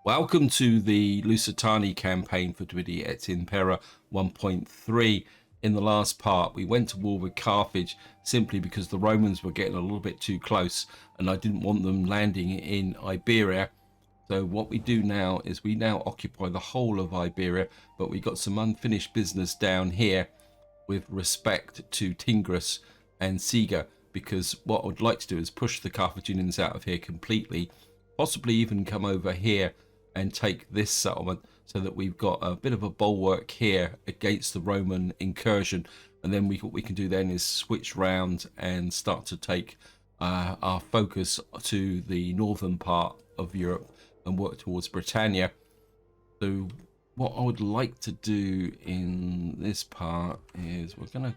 Welcome to the Lusitani campaign for Et Impera 1.3. In the last part, we went to war with Carthage simply because the Romans were getting a little bit too close and I didn't want them landing in Iberia. So what we do now is we now occupy the whole of Iberia, but we got some unfinished business down here with respect to Tingis and Siga, because what I would like to do is push the Carthaginians out of here completely, possibly even come over here and take this settlement so that we've got a bit of a bulwark here against the Roman incursion. And then what we can do then is switch round and start to take our focus to the northern part of Europe and work towards Britannia. So what I would like to do in this part is we're going to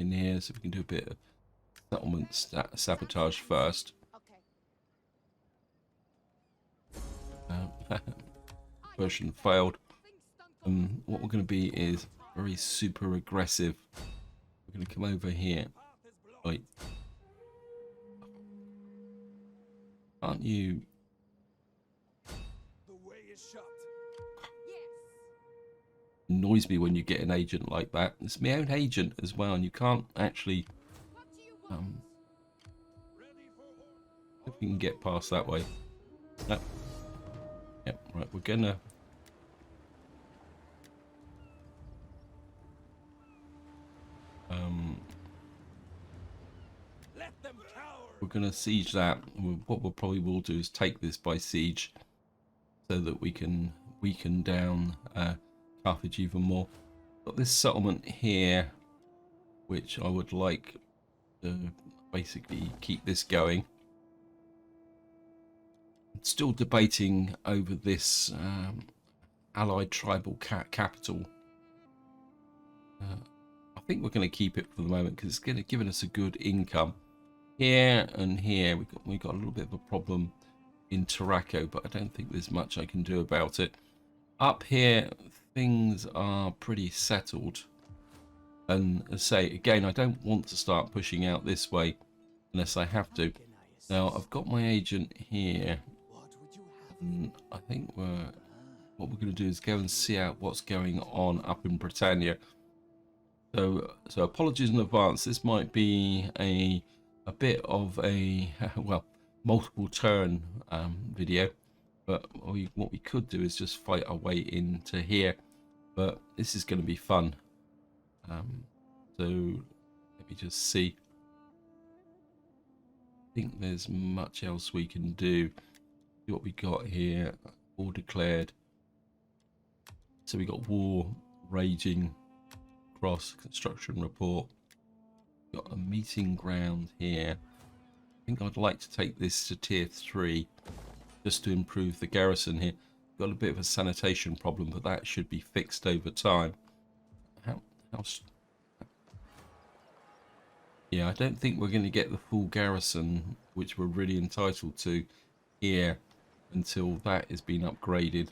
in here so we can do a bit of settlement sabotage first. Version failed. What we're going to be is very super aggressive. We're going to come over here. Right. Aren't you? Annoys me when you get an agent like that. It's my own agent as well, and you can't actually. If we can get past that way. No. Yep, right, we're gonna siege that. What we'll probably will do is take this by siege so that we can weaken down Carthage even more. Got this settlement here which I would like to basically keep this going. Still debating over this allied tribal capital. I think we're going to keep it for the moment because it's going to give us a good income. Here and here we got a little bit of a problem in Tarraco, but I don't think there's much I can do about it. Up here things are pretty settled, and as I say again, I don't want to start pushing out this way unless I have to. Now I've got my agent here. I think what we're going to do is go and see out what's going on up in Britannia. So apologies in advance. This might be a bit of a well, multiple turn video, but what we could do is just fight our way into here. But this is going to be fun. So let me just see. I think there's much else we can do. What we got here, all declared. So we got war raging across, construction report. Got a meeting ground here. I think I'd like to take this to tier 3 just to improve the garrison here. Got a bit of a sanitation problem, but that should be fixed over time. Yeah, I don't think we're going to get the full garrison which we're really entitled to here until that has been upgraded,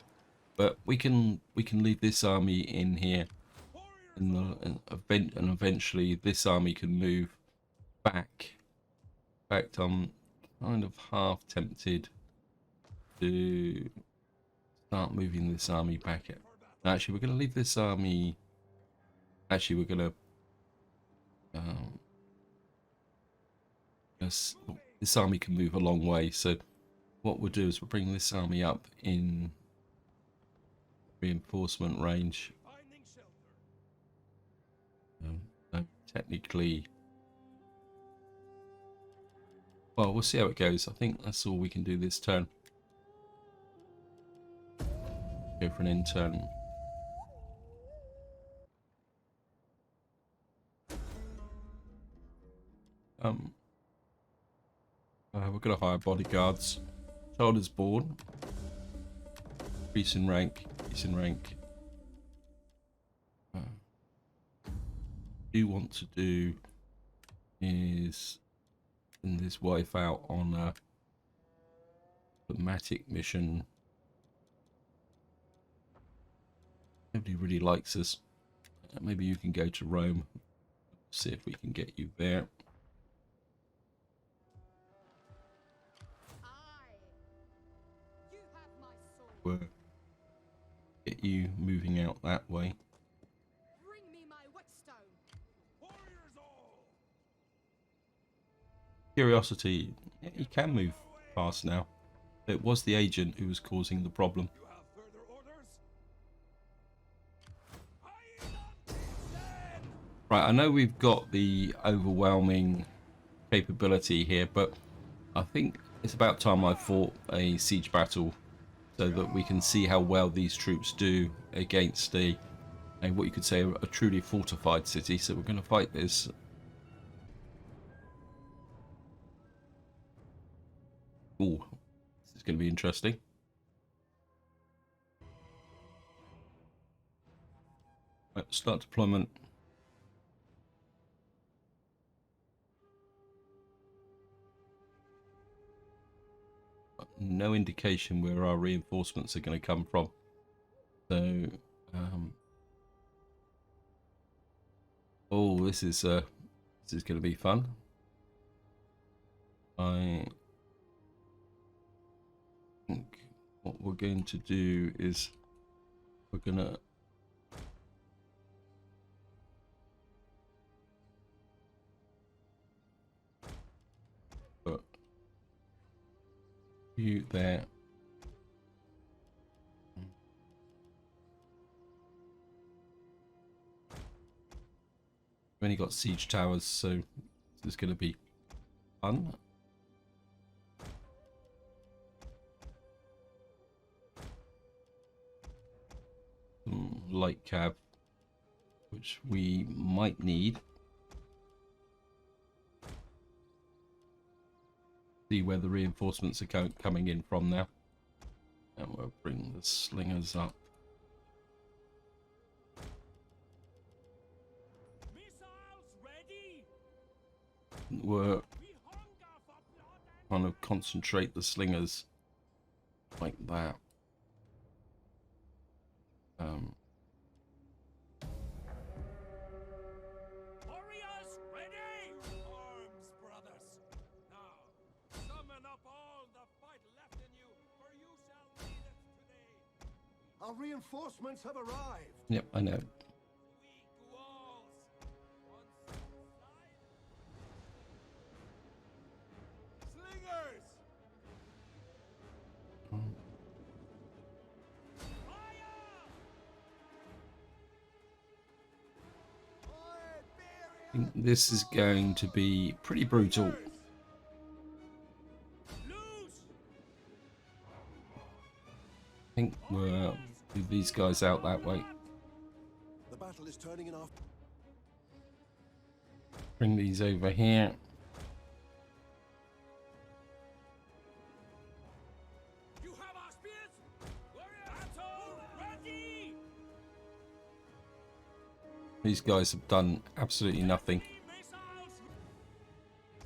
but we can leave this army in here, and eventually this army can move back. In fact, I'm kind of half tempted to start moving this army back. Actually, we're going to leave this army. Actually, we're going to. This army can move a long way, so what we'll do is we'll bring this army up in reinforcement range. Technically, well, we'll see how it goes. I think that's all we can do this turn. Go for an end turn. We're going to hire bodyguards. Child is born. Increase in rank. Increase in rank. What you want to do is send this wife out on a diplomatic mission. Nobody really likes us. Maybe you can go to Rome. See if we can get you there. get you moving out that way. Bring me my whetstone. Warriors all! Curiosity, yeah, he can move fast now. It was the agent who was causing the problem. You have further orders? I am Right, I know we've got the overwhelming capability here, but I think it's about time I fought a siege battle so that we can see how well these troops do against what you could say a truly fortified city. So we're going to fight this. Ooh, this is going to be interesting. Right, start deployment. No indication where our reinforcements are going to come from. So, oh, this is going to be fun. I think what we're going to do is we're going to put you there. We've only got siege towers, so this is going to be fun. Some light cab, which we might need. See where the reinforcements are coming in from now. And we'll bring the slingers up. missiles ready! We're We hunger for blood and kind of concentrate the slingers like that. warriors ready! Arms, brothers! Now, summon up all the fight left in you, for you shall need it today. Our reinforcements have arrived. Yep, I know. Weak walls! On side! Slingers! I think this is going to be pretty brutal. Loose! I think we'll move these guys out that way. The battle is turning in our... Bring these over here. You have our spears! Warrior battle ready! These guys have done absolutely nothing. Missiles!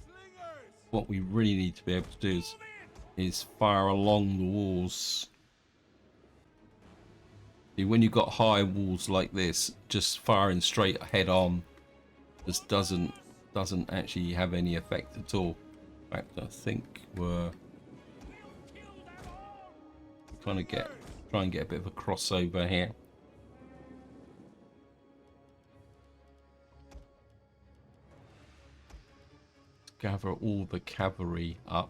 Slingers! What we really need to be able to do is fire along the walls. See, when you've got high walls like this, just firing straight head on just doesn't actually have any effect at all. In fact, I think we're trying to try and get a bit of a crossover here. Gather all the cavalry up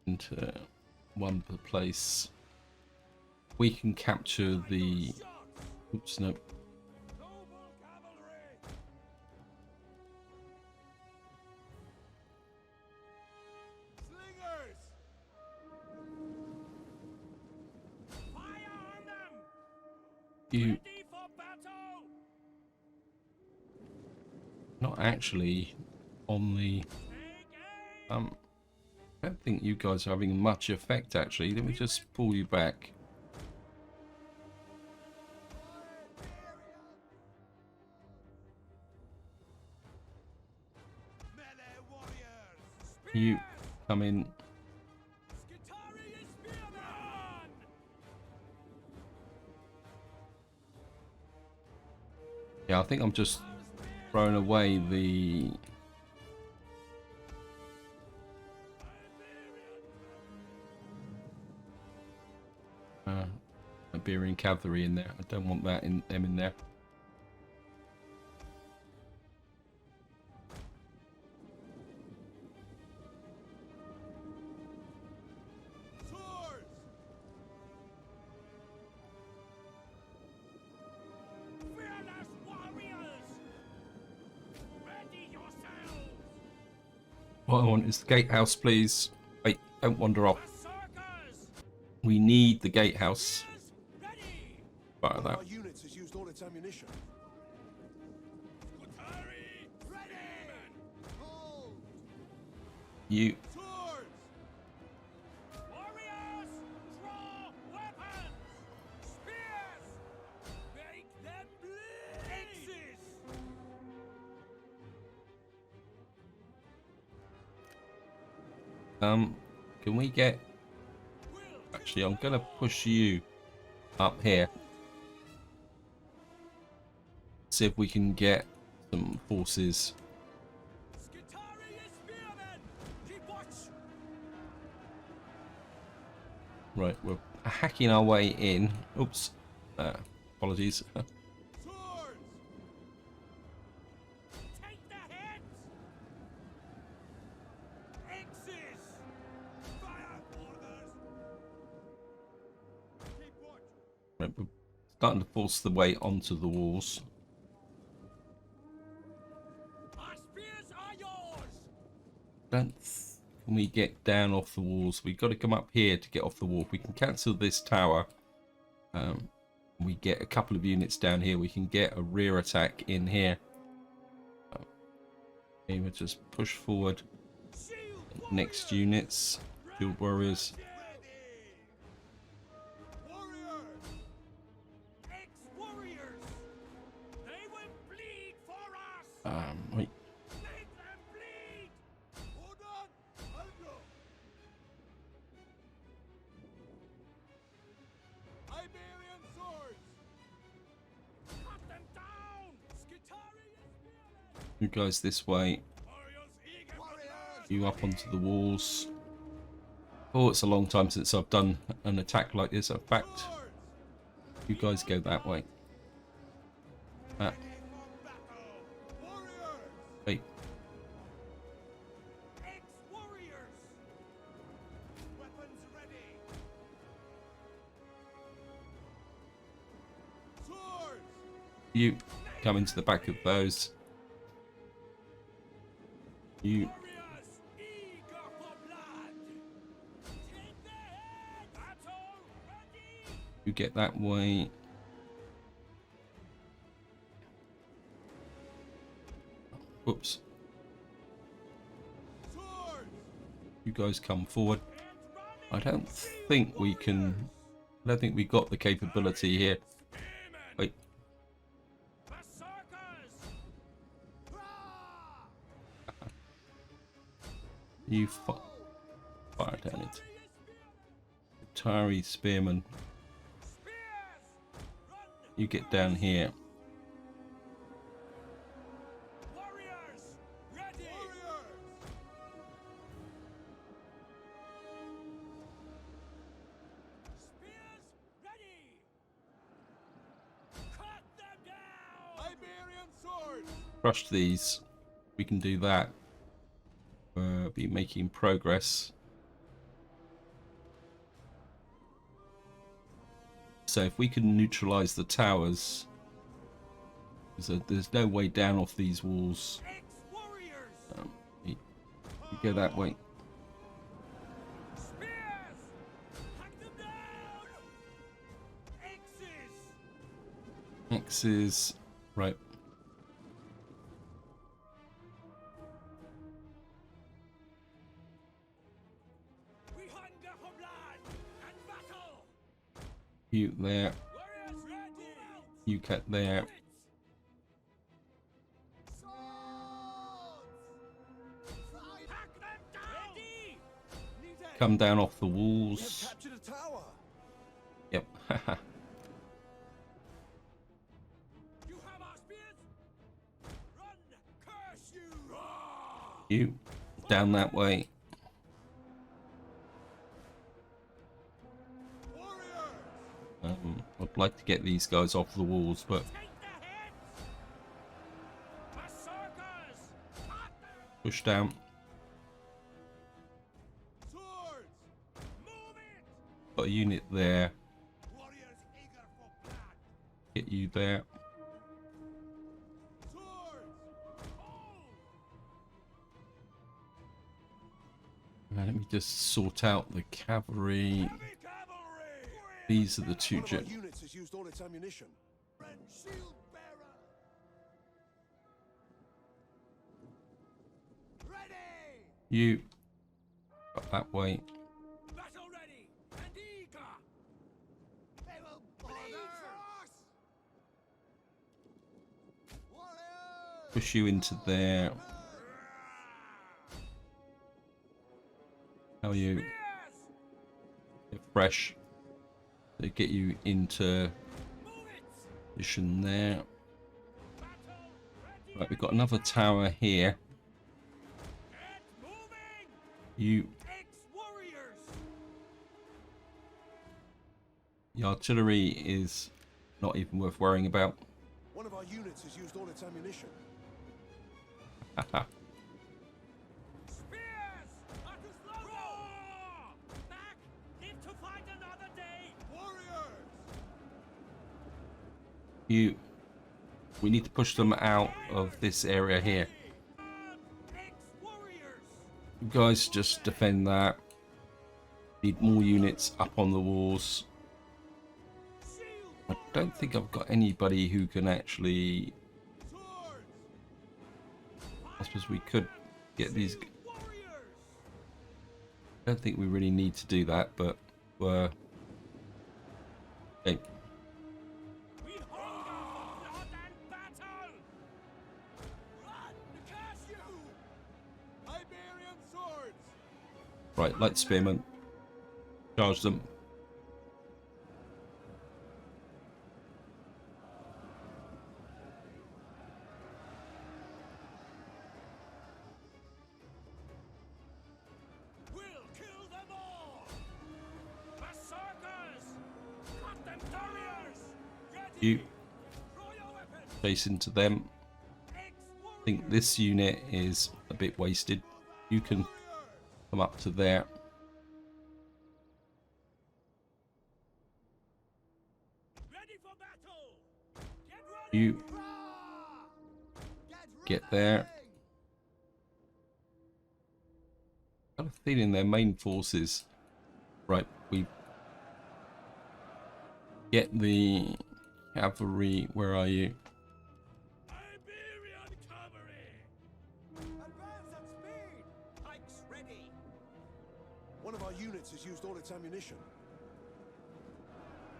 into one place. We can capture the... Oops, no. Noble cavalry! Slingers! Fire on them! You Ready for battle! not actually on the... Take aim! I don't think you guys are having much effect actually. Let me just pull you back. Melee warriors! You come in. Skitari spearman! Yeah, I think I'm just throwing away the... Barbarian cavalry in there. I don't want them in there. Swords! Fearless warriors! Ready yourselves! What I want is the gatehouse, please. Wait, don't wander off. Berserkers! We need the gatehouse. Ready! Fire One of that. our units has used all its ammunition. Skutari! Ready! Hold! You. Swords! Warriors! Draw weapons! Spears! Make them bleed! Axes! Can we get... Actually, I'm gonna push you up here. See if we can get some forces. Skutari is spearmen! Keep watch! Right, we're hacking our way in. Oops. Apologies. Swords! Take the heads! Axes! Fire orders! Keep watch! Right, we're starting to force the way onto the walls. Our spears are yours! Can we get down off the walls? We've got to come up here to get off the wall. If we can cancel this tower, we get a couple of units down here. We can get a rear attack in here. Okay, we'll just push forward. Shield Next units, field warriors. Warriors! Ex-warriors! They will bleed for us! Wait, Make them bleed! Hold on! I'll go! Iberian swords! Cut them down! Skutari is spearmen! you guys this way. Warriors eager for blood! You up onto the walls. Oh, it's a long time since I've done an attack like this. In fact, Swords! you guys go that way. Ready for battle! Warriors! Wait, Ex-warriors! Weapons ready! Swords! you come into the back of those. You Warriors eager for blood! Take the head! Battle ready! you get that way. Whoops. Swords! You guys come forward. And I don't think we can. I don't think we got the capability here. spearmen! Wait, Berserkers! Rah! you fire down it. Skutari Atari is spearmen! spearman. Spears! Run! You get down here. Warriors! Ready! Warriors! Spears ready! Cut them down! Iberian swords! Crush these. We can do that. Be making progress. So if we can neutralize the towers, so there's no way down off these walls. Ex-warriors! You go that way. Spears! Hack them down! Axes! Axes. Right. We hunger for blood and battle! You there. Warriors ready! You cut there. Swords! Hack them down! Ready! Come down off the We have walls. captured a tower. Yep. You have our spears? Run! Curse you! You down that way. Warriors! I'd like to get these guys off the walls, but Take the heads! Berserkers! Cut them! push down. Swords! Move it! Got a unit there. Warriors eager for blood! Get you there. Swords! Hold! Now, let me just sort out the cavalry. Heavy cavalry! These are the two. One of our units has used all its ammunition. Red shield bearer! Ready! You got that way. Battle ready! And eager! They will bleed for us! Warriors! Push you into there. How are you? Yes! Get fresh. They get you into Move it! position there. Battle ready! Right, we've got another tower here. Get moving! You, Ex-warriors! the artillery is not even worth worrying about. One of our units has used all its ammunition. Haha. Spears! Roar! Back! Live to fight another day! Warriors! You, we need to push them out of this area here. Ex-warriors! You guys just defend that. Need more units up on the walls. Shield! I don't think I've got anybody who can actually. Swords! I suppose we could get these. Warriors! I don't think we really need to do that, but okay. We hunger for blood and battle! Run! Curse you! Iberian swords! Right, light spearmen. Charge them. We'll kill them all! Berserkers! Cut them, warriors! Ready! You Throw your weapons! chase into them. I think this unit is a bit wasted. You can come up to there. Ready for battle! Get ready! You get there. Got a feeling their main forces. Right, we get the cavalry. Where are you? Iberian cavalry! Advance at speed! Pikes ready! One of our units has used all its ammunition.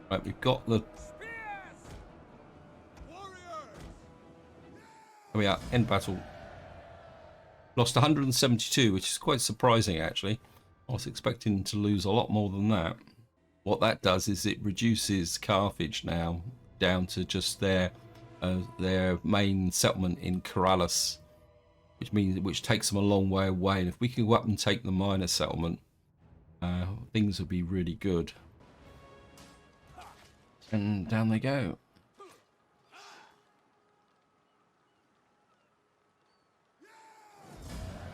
Right, we've got the. Spears! Warriors! Here we are. End battle. Lost 172, which is quite surprising actually. I was expecting to lose a lot more than that. What that does is it reduces Carthage now down to just their main settlement in Corrales, which takes them a long way away. And if we can go up and take the minor settlement, things will be really good. And down they go.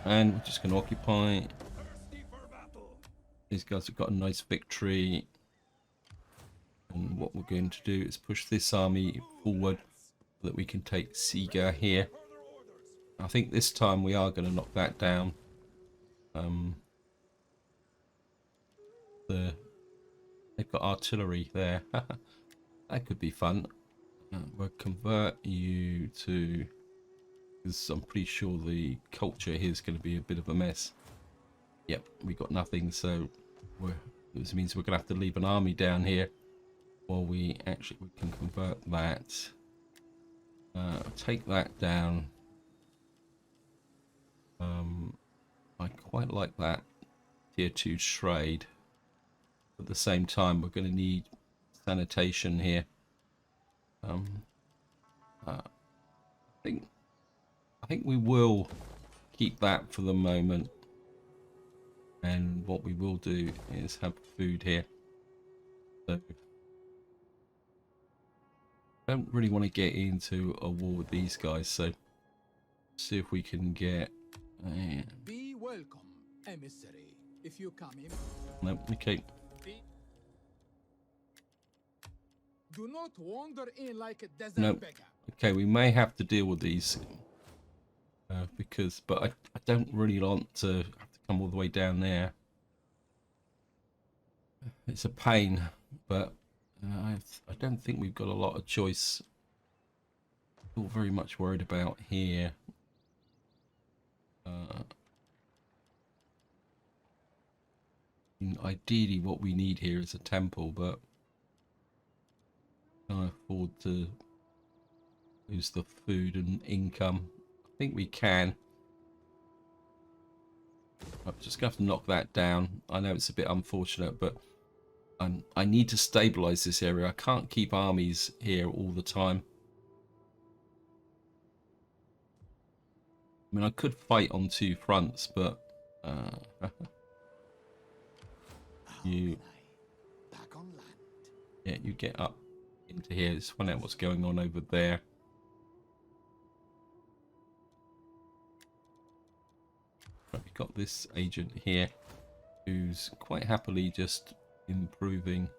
And we're just going to occupy. Thirsty for battle! These guys have got a nice victory. And what we're going to do is push this army forward so that we can take Siga here. Further orders! I think this time we are going to knock that down. They've got artillery there. That could be fun. We'll convert you to, because I'm pretty sure the culture here is going to be a bit of a mess. Yep, we got nothing, so this means we're going to have to leave an army down here while we can convert that. Take that down. I quite like that tier 2 trade. At the same time, we're going to need sanitation here. I think we will keep that for the moment, and what we will do is have food here. So don't really want to get into a war with these guys, so see if we can get. Be welcome, emissary. If you come in, No, okay. do not wander in like a desert No. beggar. Okay, we may have to deal with these but I don't really want to have to come all the way down there. It's a pain, but I don't think we've got a lot of choice. Not very much worried about here. Ideally, what we need here is a temple, but can't afford to lose the food and income. I think we can. I'm just gonna have to knock that down. I know it's a bit unfortunate, but I need to stabilize this area. I can't keep armies here all the time. I mean, I could fight on two fronts, but you, Back on land. yeah, you get up into here. Let's find out what's going on over there. Right, we've got this agent here who's quite happily just improving.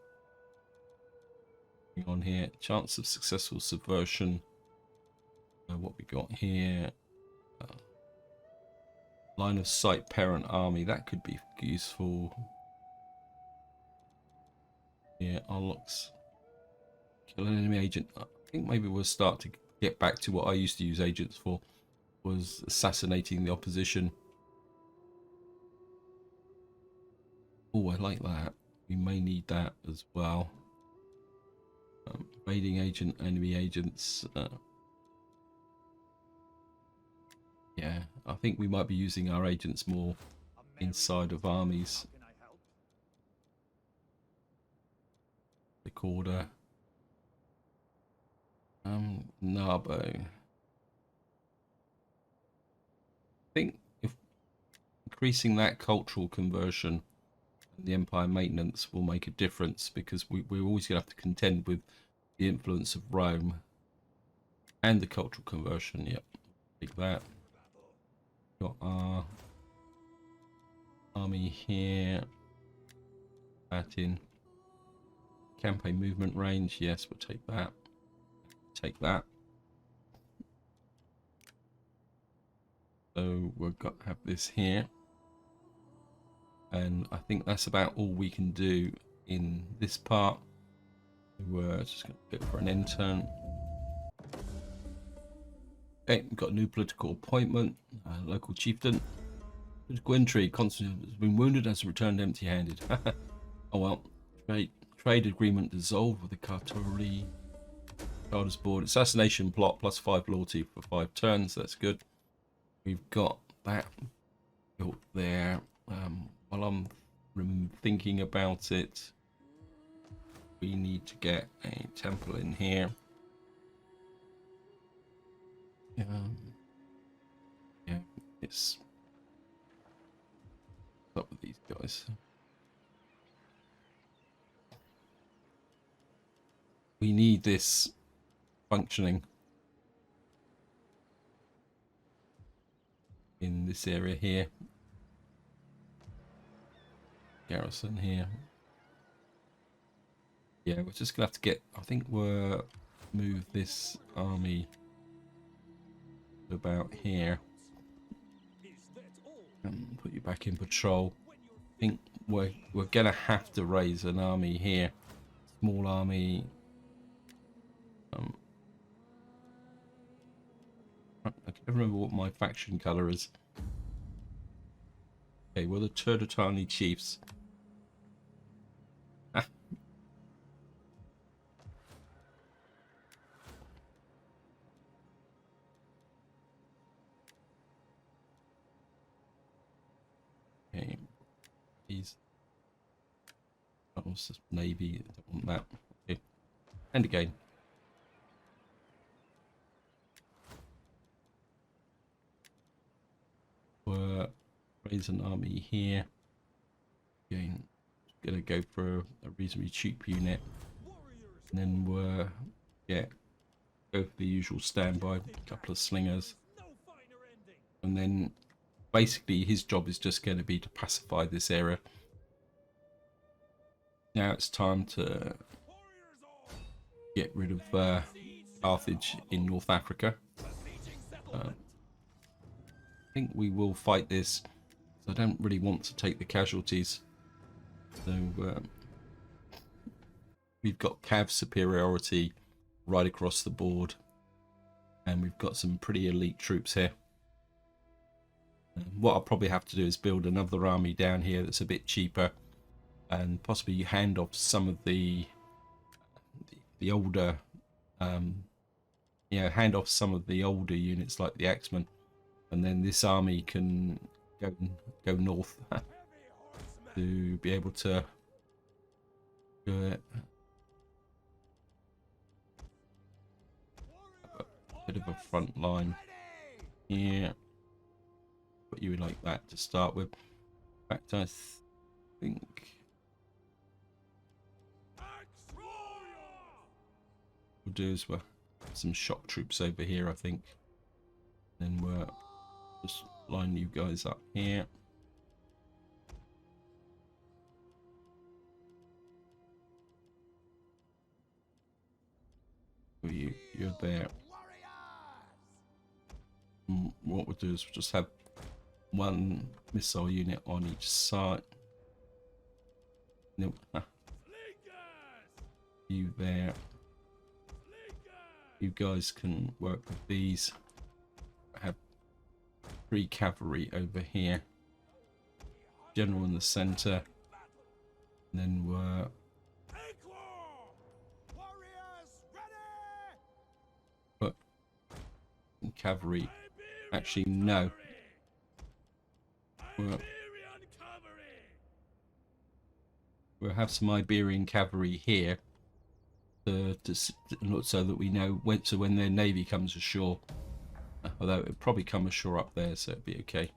On here, chance of successful subversion. What we got here? Line of sight parent army, that could be useful. Yeah, unlocks. Kill an enemy agent. I think maybe we'll start to get back to what I used to use agents for, was assassinating the opposition. Oh, I like that. We may need that as well. Raiding agent, enemy agents. Yeah, I think we might be using our agents more inside of armies. Recorder. Narbo. I think if increasing that cultural conversion and the empire maintenance will make a difference, because we're always going to have to contend with the influence of Rome and the cultural conversion. Yep, take that. Got our army here. That in. Campaign movement range. Yes, we'll take that. Take that. So we've got to have this here. And I think that's about all we can do in this part. We're just going to go for an end turn. Okay, we've got a new political appointment, local chieftain. Political intrigue, Constantine has been wounded and has returned empty-handed. Oh well, trade agreement dissolved with the Cartori. Charters board. Assassination plot plus 5 loyalty for 5 turns, that's good. We've got that built there. While I'm thinking about it, we need to get a temple in here. Yeah, it's up with these guys. We need this functioning in this area here. Garrison here. Yeah, we're just gonna have to get. I think we'll move this army about here. And put you back in patrol. I think we're gonna have to raise an army here. Small army. I can't remember what my faction color is. Okay, we're the Turdetani chiefs. Okay, these. Oh, it's just navy. I don't want that. Okay, and again. We're raise an army here. Again, gonna go for a reasonably cheap unit, and then we're get Go for the usual standby, a couple of slingers, No finer ending. and then basically his job is just going to be to pacify this area. Now it's time to Warriors all. get rid of Carthage in North Africa. Besieging settlement. I think we will fight this. I don't really want to take the casualties. So we've got cav superiority right across the board, and we've got some pretty elite troops here. What I'll probably have to do is build another army down here that's a bit cheaper, and possibly hand off some of the older, hand off some of the older units like the Axemen, and then this army can go north to be able to do it. A bit of a front line here. Put you like that to start with. In fact, I think we'll do is we'll have some shock troops over here, I think. Then we'll just line you guys up here. You're there. What we'll do is we'll just have one missile unit on each side. Nope. You there. You guys can work with these. I have 3 cavalry over here. General in the center. And then we're cavalry. Actually, no. We'll have some Iberian cavalry here so that we know when their navy comes ashore. Although it'll probably come ashore up there, so it'll be okay.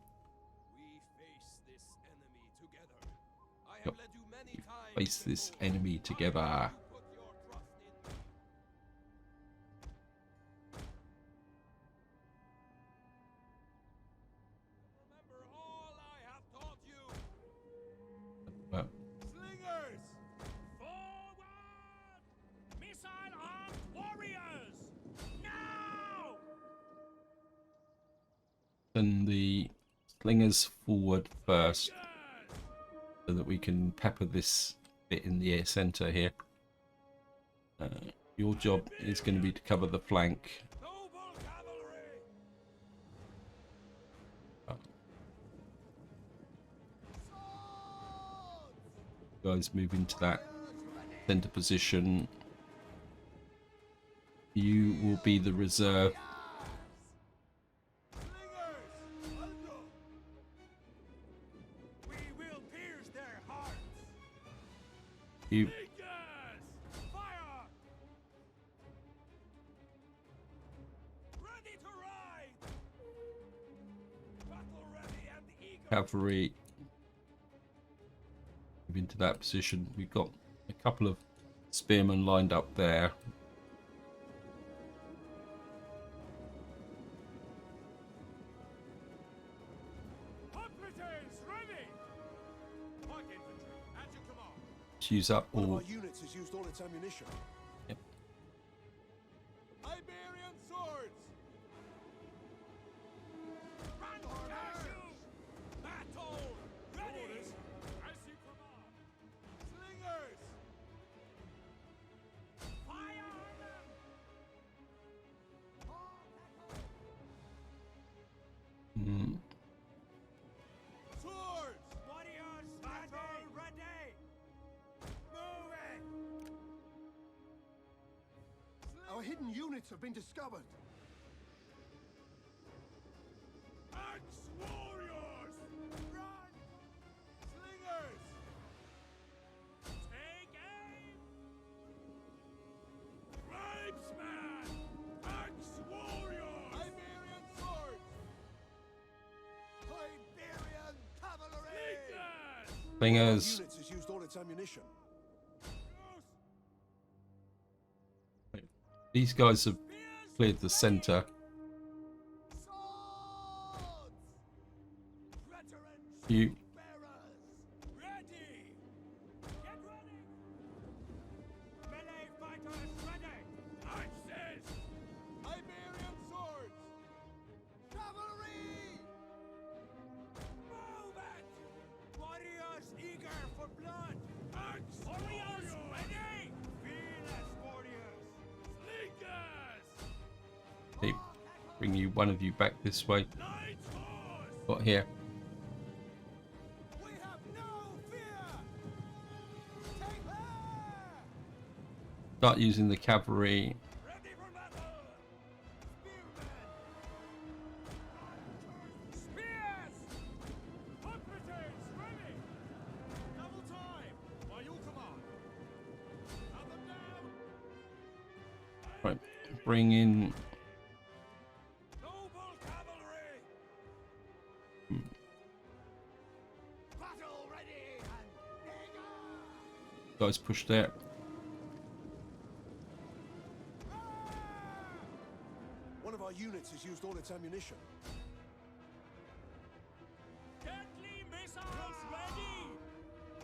Face this enemy together. Send the slingers forward first so that we can pepper this bit in the air center here. Your job is going to be to cover the flank. Guys, move into that center position. You will be the reserve. You cavalry move into that position. We've got a couple of spearmen lined up there. Use up One of all. our units has used all its ammunition. Yep. Iberian swords. Battle ready. As you command. Slingers. Fire on them. Swords. Warriors. Battle ready. Our hidden units have been discovered. Axe warriors! Run! Slingers! Take aim! Tribesman! Axe warriors! Iberian swords! Iberian cavalry! Slingers! Slingers. Units has used all its ammunition. These guys have cleared the center. You Ready! Get ready! Melee fighters ready! Axes! Iberian swords! Cavalry! Move it! Warriors eager for blood! Axe! Warriors ready! Fearless warriors! Slingers! they bring you one of you back this way. Knights horse! Got here. We have no fear! Take her! Start using the cavalry. Ready for battle! Spearmen! Spears! Operatives ready! Double time! By your command! Have them down! Right, bring in. Noble cavalry! Battle ready and eager! Guys, push there. One of our units has used all its ammunition. Deadly missiles ready!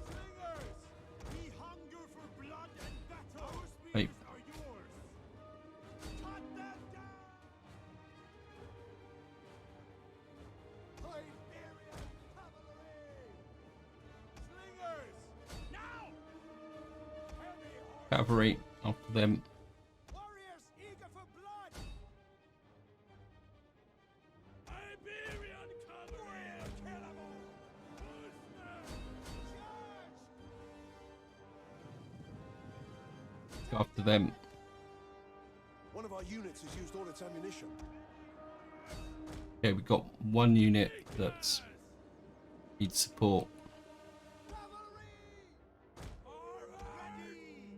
Slingers! We hunger for blood and battle! Our spears Hey. are yours! Cut them down! Iberian cavalry! Slingers! Now! Heavy horse! Cavalry after them. Warriors eager for blood! Iberian cavalry! Kill 'em all! Horsemen! Charge! After them. One of our units has used all its ammunition. Okay, we've got one unit that's needs support. Cavalry! Are ready!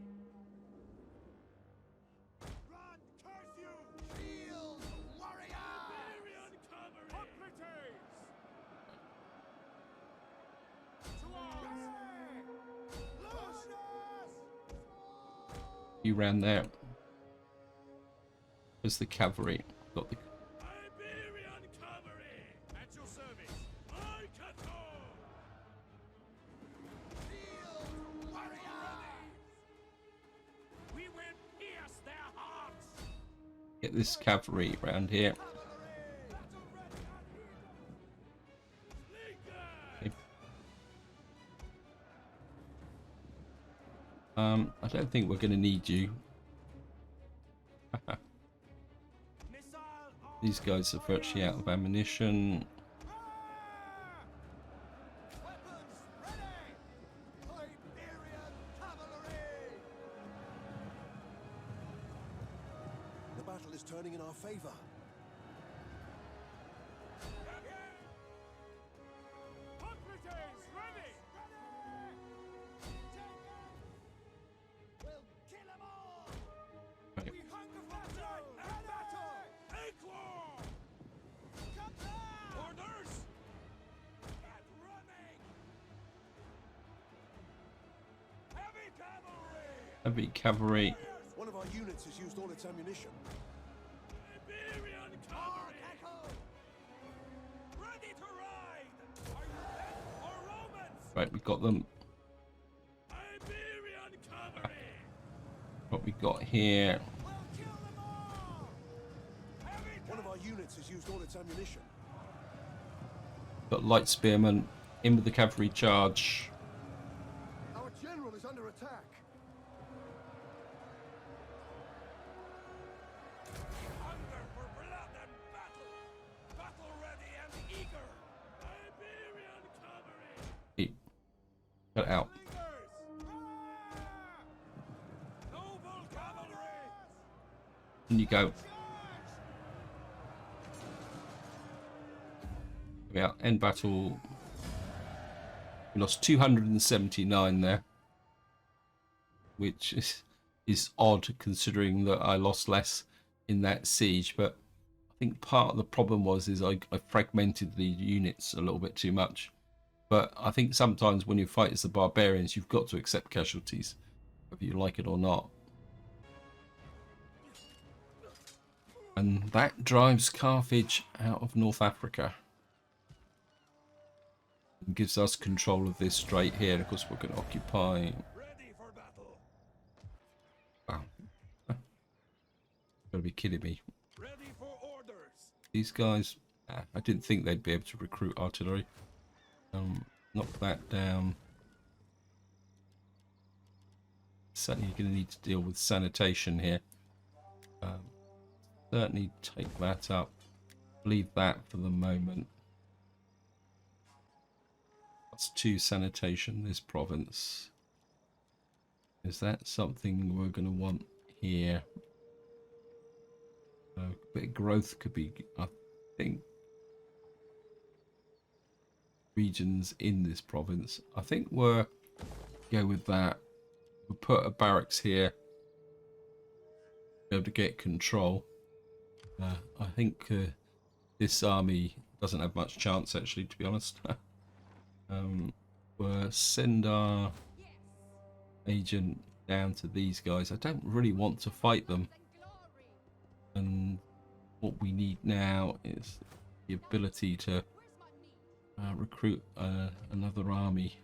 Run, curse you! Shield, warrior! Iberian cavalry! Operatives! To arms! Lucius! You ran there. There's the cavalry. Got the Iberian cavalry! At your service! Arcato! Shield, warrior! We will pierce their hearts! get this cavalry around here. Okay. I don't think we're going to need you. These guys are virtually out of ammunition. The battle is turning in our favor. Right. Heavy cavalry. One of our units has used all its ammunition. Iberian cavalry! Ready to ride! Are you dead or Romans? Right, we got them. Iberian cavalry! What we got here. We'll kill them all! Heavy One of our units has used all its ammunition. Got light spearmen. In with the cavalry charge. Our general is under attack. hunger for blood and battle! Battle ready and eager! Iberian cavalry! Cut out. Slingers! Noble cavalry! In you go. Yeah, end battle. We lost 279 there, which is odd considering that I lost less in that siege. But I think part of the problem was I fragmented the units a little bit too much. But I think sometimes when you fight as the barbarians, you've got to accept casualties, whether you like it or not. And that drives Carthage out of North Africa. And gives us control of this strait here. And of course, we're going to occupy. Ready for battle. Wow. Gotta be kidding me. Ready for orders. These guys, I didn't think they'd be able to recruit artillery. Knock that down. Certainly going to need to deal with sanitation here. Certainly take that up. Leave that for the moment. That's 2 sanitation, this province. Is that something we're going to want here? A bit of growth could be, I think, regions in this province. I think we'll go with that. We'll put a barracks here. Be able to get control. I think this army doesn't have much chance, actually, to be honest. We'll send our agent down to these guys. I don't really want to fight them. And what we need now is the ability to recruit another army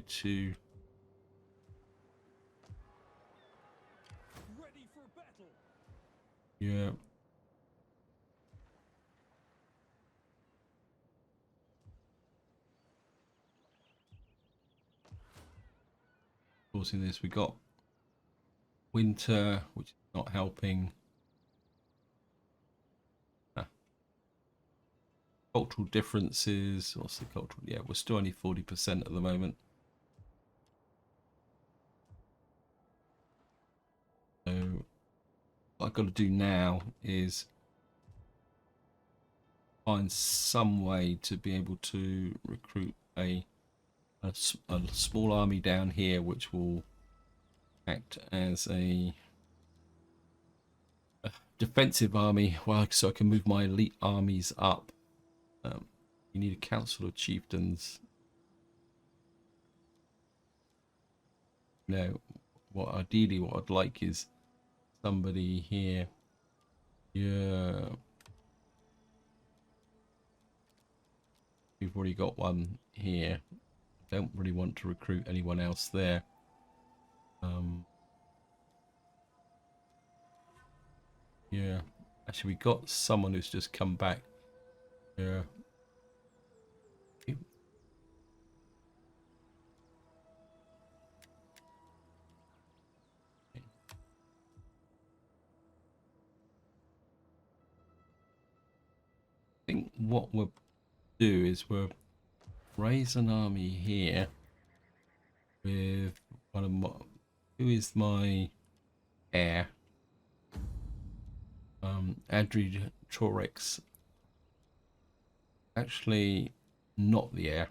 to Ready for battle. yeah. Forcing this, we got winter, which is not helping. Cultural differences. What's the cultural? Yeah, we're still only 40% at the moment. So what I've got to do now is find some way to be able to recruit a small army down here, which will act as a defensive army, well, so I can move my elite armies up. You need a council of chieftains. No, ideally what I'd like is somebody here. Yeah, we've already got one here. Don't really want to recruit anyone else there. Yeah, actually we got someone who's just come back. Yeah. I think what we'll do is we'll raise an army here with one of my, who is my heir, Adri Torex. Actually not the heir.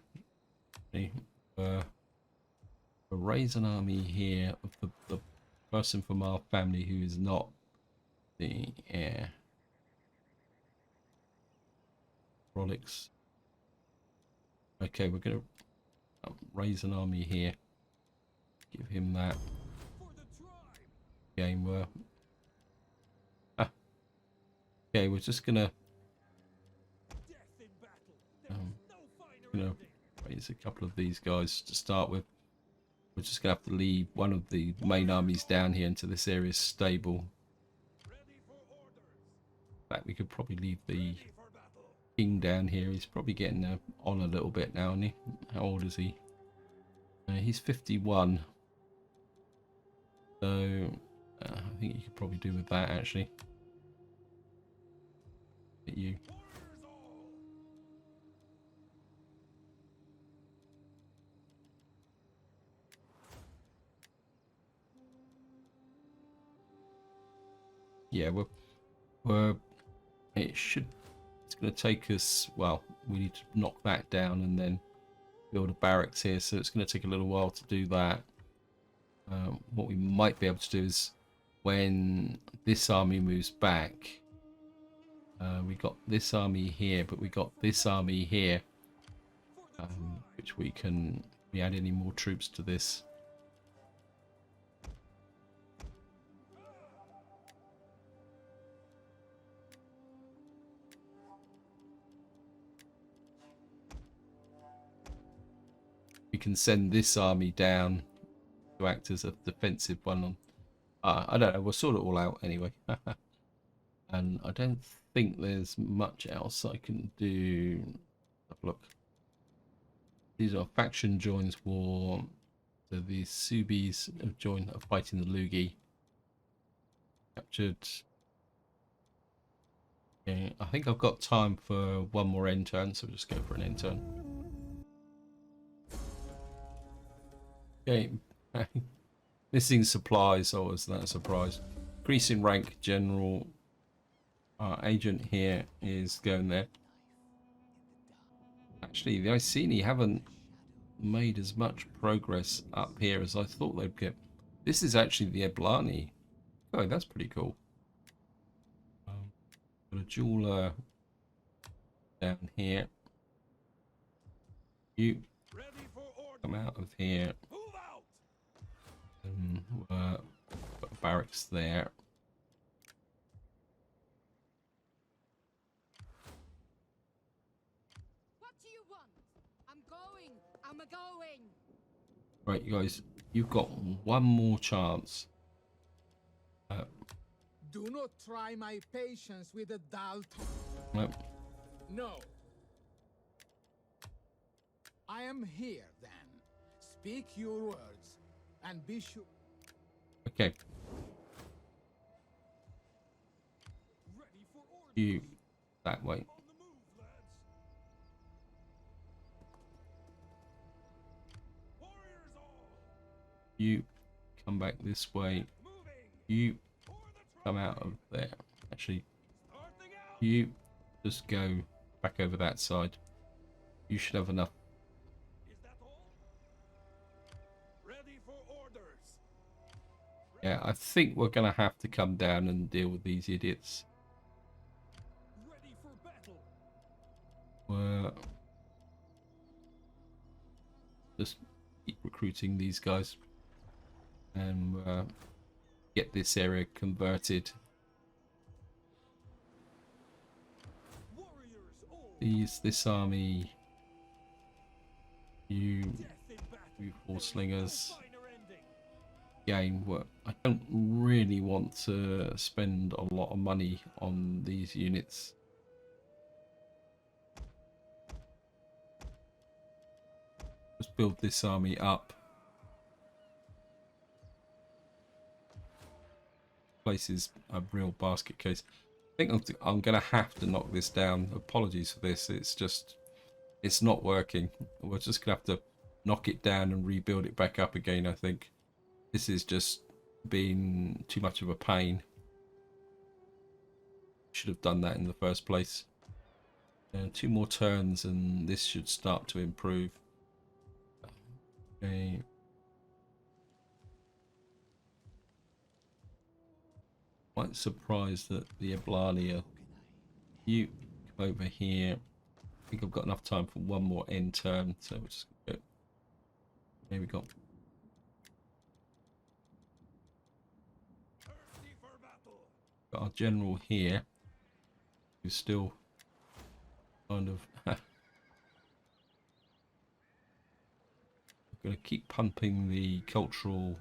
We'll raise an army here of the person from our family who is not the heir. Rolex. Okay, we're going to raise an army here. Give him that. Game where. Okay, we're just going to. Raise a couple of these guys to start with. We're just going to have to leave one of the main armies down here until this area is stable. In fact, we could probably leave the king down here. He's probably getting on a little bit now, isn't he? How old is he? He's 51. So I think you could probably do with that, actually. Get you. Yeah, it's going to take us, well, we need to knock that down and then build a barracks here, so it's going to take a little while to do that. What we might be able to do is when this army moves back, we got this army here, but we got this army here, which we add any more troops to this. can send this army down to act as a defensive one on. I don't know. We'll sort it all out anyway. And I don't think there's much else I can do. Have a look. These are faction joins war. So these Subis have joined, are fighting the Lugi. Captured. Okay, I think I've got time for one more end turn, so we'll just go for an end turn. Okay. Missing supplies, oh, is that a surprise? Increasing rank, general. Our agent here is going there. Actually, the Iceni haven't made as much progress up here as I thought they'd get. This is actually the Eblani. Oh, that's pretty cool. Got a jeweler down here. You come out of here. And got a barracks there. What do you want? I'm going. I'm a-going. Right, you guys, you've got one more chance. Do not try my patience with a dull tongue. Nope. No. I am here then. Speak your words and be sure. Okay. You that way. You come back this way. You come out of there. Actually, you just go back over that side. You should have enough. Yeah, I think we're gonna have to come down and deal with these idiots. We're just keep recruiting these guys and get this area converted. This army, you horse slingers. Game where I don't really want to spend a lot of money on these units. Just build this army up. Place is a real basket case. I think I'm gonna have to knock this down. Apologies for this. It's not working. We're just gonna have to knock it down and rebuild it back up again, I think. This is just been too much of a pain. Should have done that in the first place. 2 more turns and this should start to improve. Okay. Quite surprised that the Eblani are. You come over here. I think I've got enough time for one more end turn, so we'll just go. There we go. Got our general here, who's still kind of going to keep pumping the cultural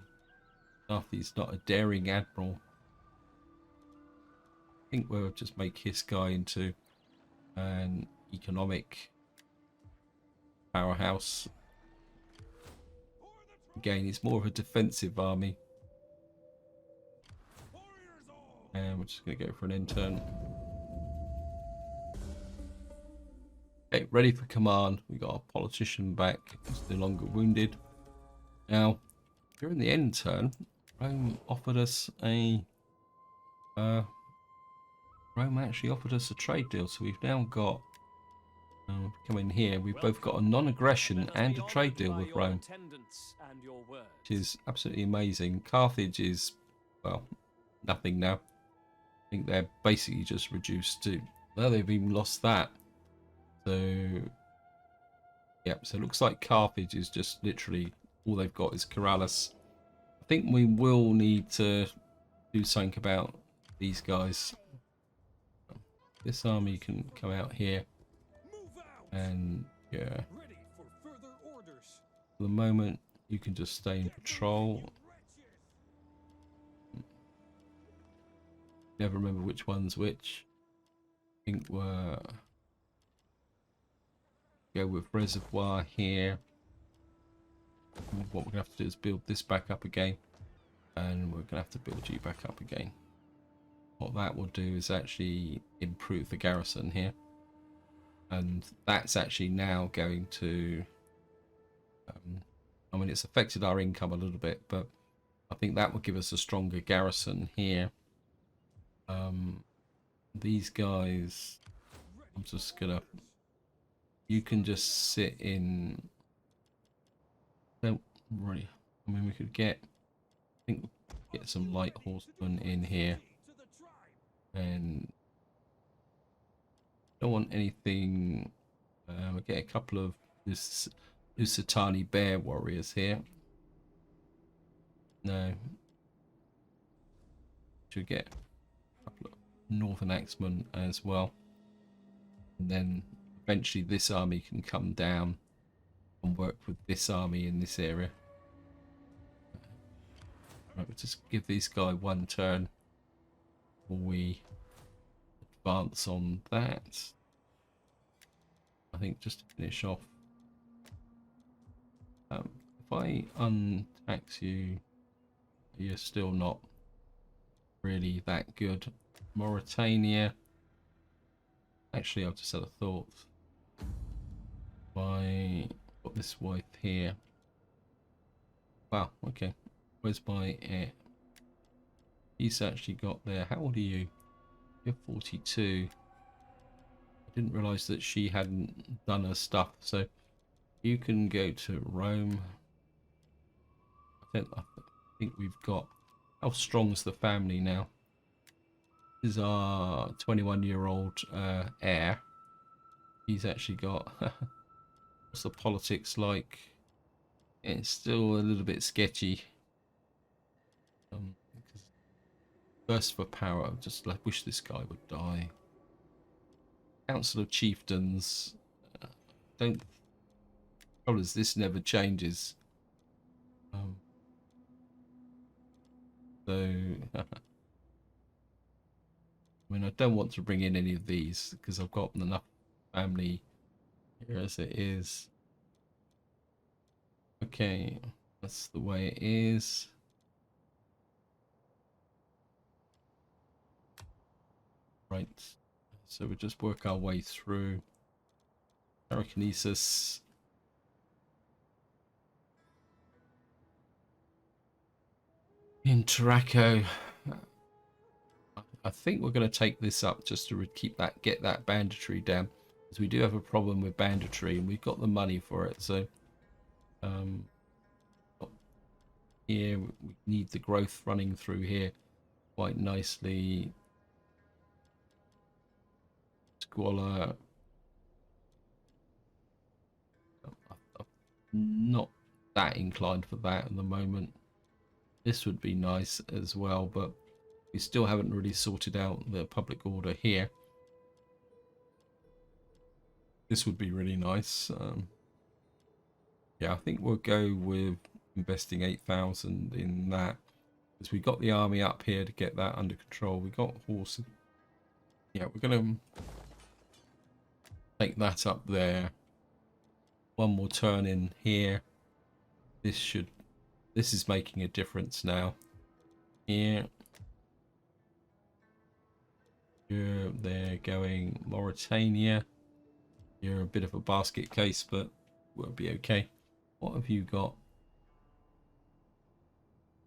stuff. He's not a daring admiral. I think we'll just make his guy into an economic powerhouse. Again, he's more of a defensive army. And we're just going to go for an end turn. Okay, ready for command. We got our politician back. He's no longer wounded. Now, during the end turn, Rome offered us a... Rome actually offered us a trade deal. So we've now got... come in here. We've both got a non-aggression and a trade deal with Rome. Which is absolutely amazing. Carthage is, well, nothing now. I think they're basically just reduced to, well, they've even lost that. So yeah, so it looks like Carthage is just literally all they've got is Corrales. I think we will need to do something about these guys. This army can come out here and yeah, For the moment, you can just stay in patrol. Never remember which one's which. I think we're go with reservoir here. What we're gonna have to do is build this back up again, and we're gonna have to build you back up again. What that will do is actually improve the garrison here, and that's actually now going to I mean, it's affected our income a little bit, but I think that will give us a stronger garrison here. These guys, I'm just gonna, you can just sit in, don't worry, I mean, we could get, I think get some light horsemen in here, and don't want anything, we'll get a couple of this Lusitani bear warriors here. No, should get a couple of northern axemen as well, and then eventually this army can come down and work with this army in this area. Right, we'll just give these guys one turn before we advance on that. I think just to finish off, if I untax you, you're still not really that good. Mauritania, actually I've just had a thought. If I put this wife here, wow, okay, where's my heir? He's actually got there. How old are you? You're 42. I didn't realise that she hadn't done her stuff, so you can go to Rome. I think we've got, how strong's the family now? This is our 21-year-old heir. He's actually got, what's the politics like? It's still a little bit sketchy. Burst for power, just like wish this guy would die. Council of Chieftains, don't, problem is this never changes. So I mean, I don't want to bring in any of these because I've got enough family here as it is. Okay, that's the way it is. Right, so we just work our way through. Pyrokinesis. In Taraco, I think we're going to take this up just to keep that, get that banditry down, because we do have a problem with banditry and we've got the money for it. So here we need the growth running through here quite nicely. Squalor, I'm not that inclined for that at the moment. This would be nice as well, but we still haven't really sorted out the public order here. This would be really nice. Yeah, I think we'll go with investing 8,000 in that, because we got the army up here to get that under control. We got horses. Yeah, we're going to take that up there. One more turn in here. This is making a difference now. Here. You're there going Mauritania. You're a bit of a basket case, but we'll be okay. What have you got?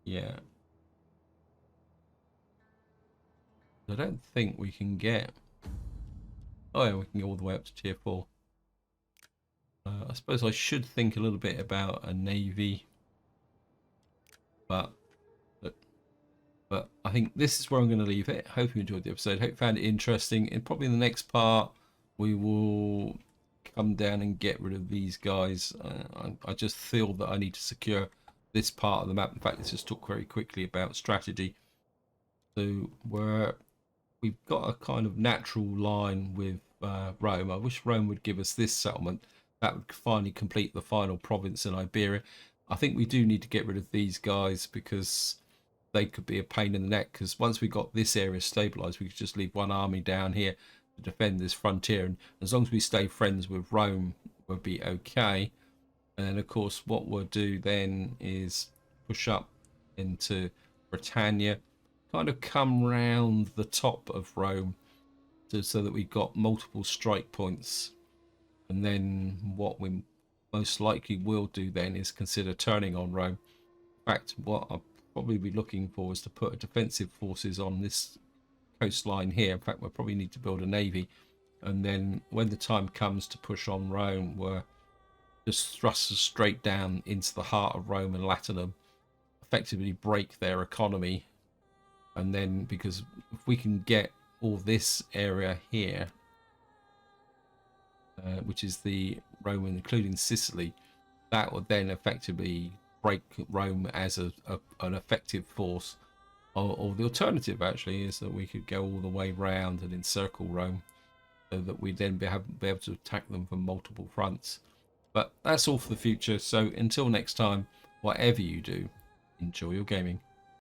Yeah. I don't think we can get... Oh yeah, we can go all the way up to tier 4. I suppose I should think a little bit about a navy. But I think this is where I'm going to leave it. Hope you enjoyed the episode. Hope you found it interesting. And probably in the next part, we will come down and get rid of these guys. I just feel that I need to secure this part of the map. In fact, let's just talk very quickly about strategy. So we've got a kind of natural line with Rome. I wish Rome would give us this settlement. that would finally complete the final province in Iberia. I think we do need to get rid of these guys because they could be a pain in the neck, because once we got this area stabilized, we could just leave one army down here to defend this frontier, and as long as we stay friends with Rome, we'll be okay. And then of course what we'll do then is push up into Britannia, kind of come round the top of Rome so that we've got multiple strike points. And then what we most likely will do then is consider turning on Rome. In fact, what I'll probably be looking for is to put defensive forces on this coastline here. In fact, we'll probably need to build a navy, and then when the time comes to push on Rome, we're just thrust straight down into the heart of Rome and Latinum, effectively break their economy. And then, because if we can get all this area here, which is the Roman, including Sicily, that would then effectively break Rome as an effective force. Or the alternative actually is that we could go all the way round and encircle Rome, so that we then be able to attack them from multiple fronts. But that's all for the future. So until next time, whatever you do, enjoy your gaming.